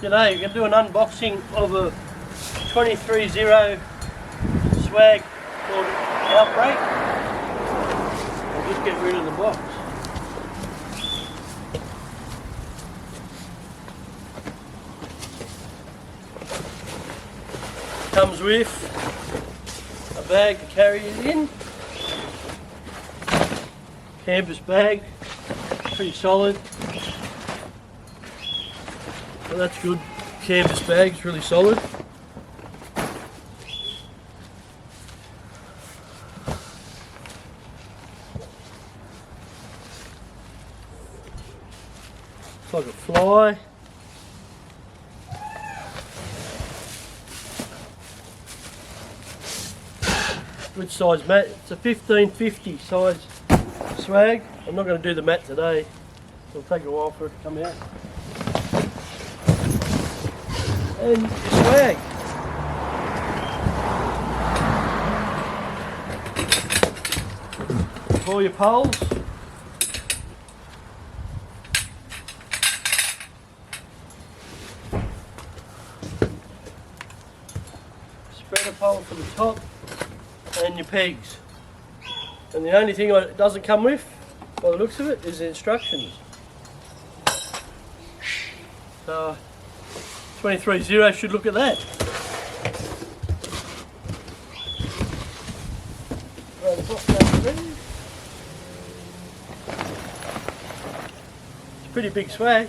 G'day, we're going to do an unboxing of a 23-0 swag called Outbreak. I'll just get rid of the box. Comes with a bag to carry it in. Canvas bag, pretty solid. Well, that's good. Canvas bag, it's really solid. It's like a fly. Good size mat. It's a 1550 size swag. I'm not going to do the mat today. It'll take a while for it to come out. And your swag. For your poles. Spreader pole for the top. And your pegs. And the only thing it doesn't come with, by the looks of it, is the instructions. So 23-0 should look at that. Right, the box goes ready. It's a pretty big swag.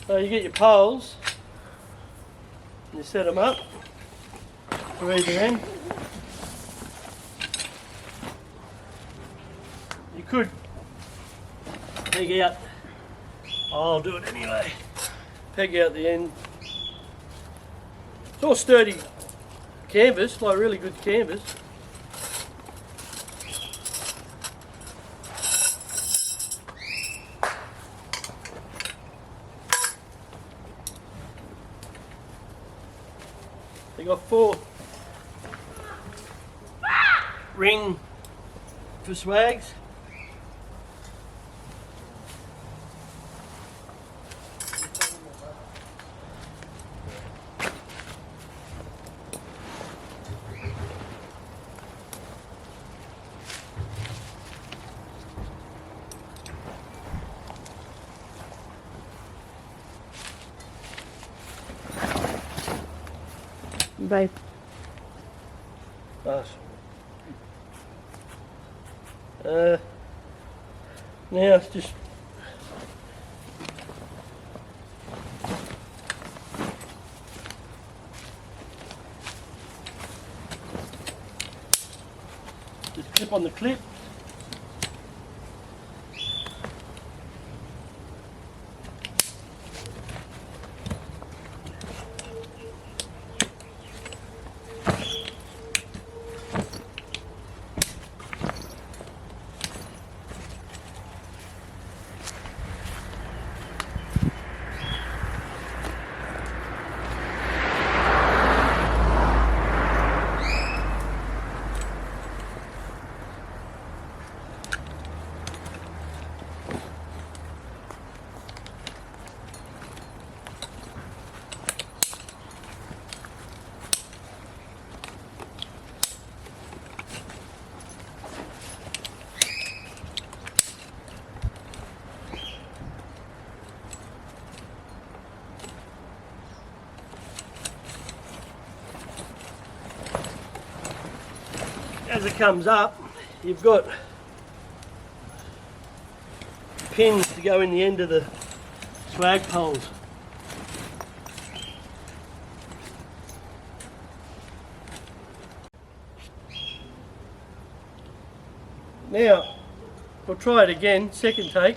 So you get your poles and you set them up for either end. You could peg out, I'll do it anyway, peg out the end. It's all sturdy canvas, like really good canvas. They got 4 ring for swags. Babe. Nice. Now it's just clip on the clip. As it comes up, you've got pins to go in the end of the swag poles. Now, we'll try it again, second take,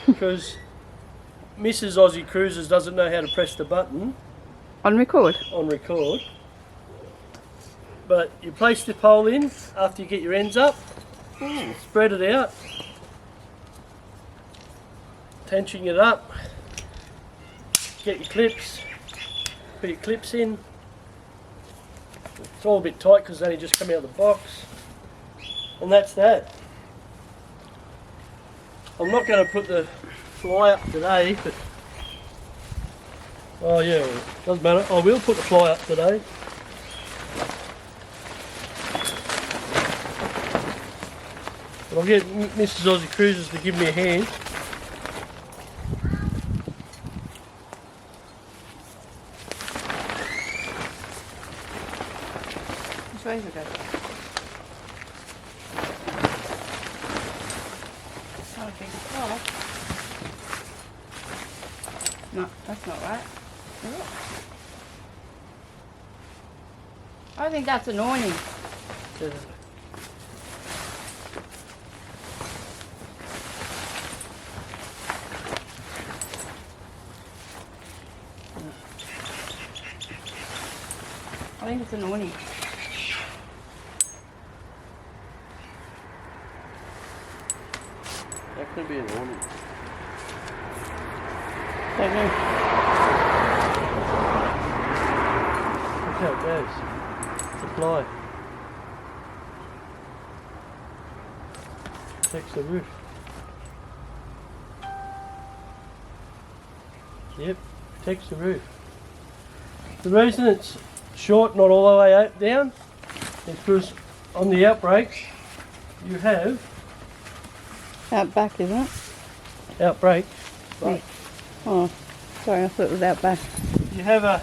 because Mrs. Aussie Cruises doesn't know how to press the button. On record? On record. But you place the pole in after you get your ends up, spread it out, tensioning it up. Get your clips, put your clips in. It's all a bit tight because they only just come out of the box. And that's that. I'm not going to put the fly up today, but oh yeah, well, doesn't matter. I will put the fly up today. But I'll get Mrs. Aussie Cruises to give me a hand. Which way is it go? Not a big fly. No, that's not right. Is it? I think that's an awning. Yeah. I think it's an awning. That could be an awning. Don't know. Look how it goes. It's a fly. Protects the roof. Yep, protects the roof. The reason it's short, not all the way out down, is because on the outbreak you have Out back, isn't it? outbreak. Right. Oh, sorry, I thought it was out back. You have a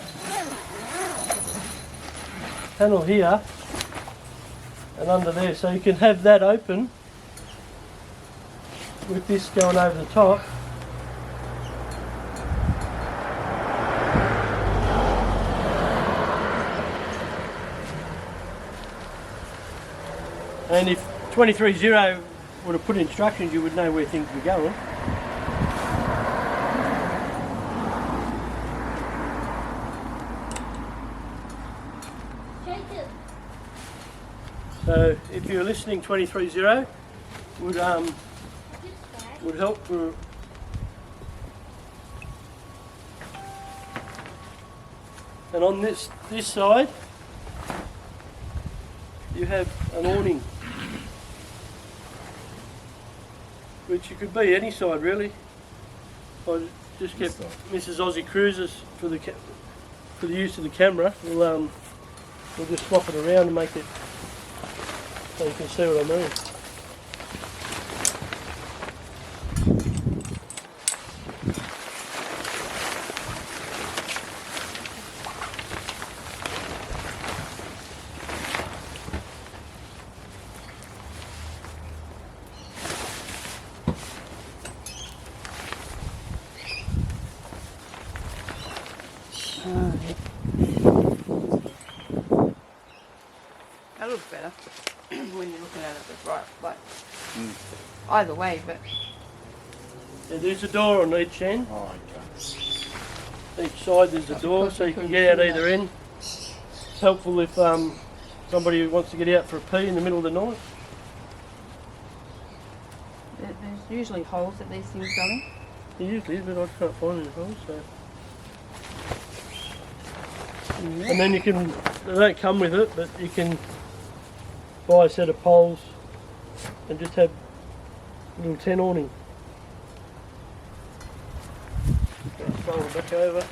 panel here and under there, so you can have that open with this going over the top. And if 230 would have put instructions, you would know where things were going. So if you're listening, 230 would help. And on this side, you have an awning, which you could be any side really. I just kept Mrs. Aussie Cruises for the use of the camera. We'll just swap it around and make it so you can see what I mean. That looks better when you're looking at it this right, like either way, but Yeah, there's a door on each end. Oh, okay. Each side there's a door, so you can get out either end. It's helpful if somebody wants to get out for a pee in the middle of the night. there's usually holes that these things go in. It usually is, but I can't find any holes. So. And then you can, they don't come with it, but you can buy a set of poles and just have a little tent awning. Fold it back over.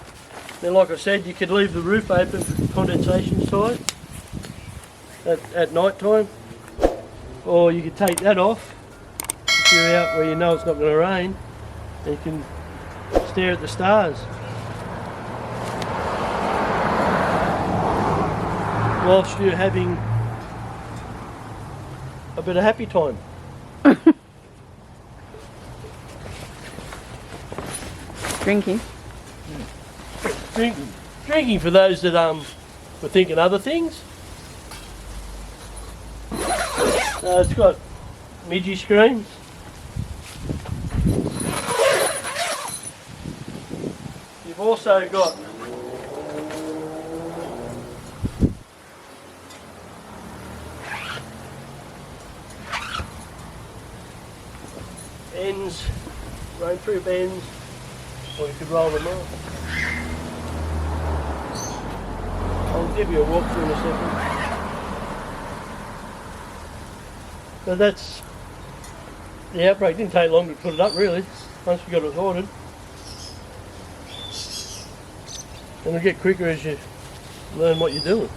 Then like I said, you could leave the roof open for the condensation side at night time, or you could take that off if you're out where you know it's not going to rain, and you can stare at the stars whilst you're having a bit of happy time. Drinking. Drinking for those that were thinking other things. It's got midgie screens. You've also got ends run through bends, or you could roll them off. I'll give you a walkthrough in a second. So that's the outbreak. Didn't take long to put it up really, once we got it ordered. And it'll get quicker as you learn what you're doing.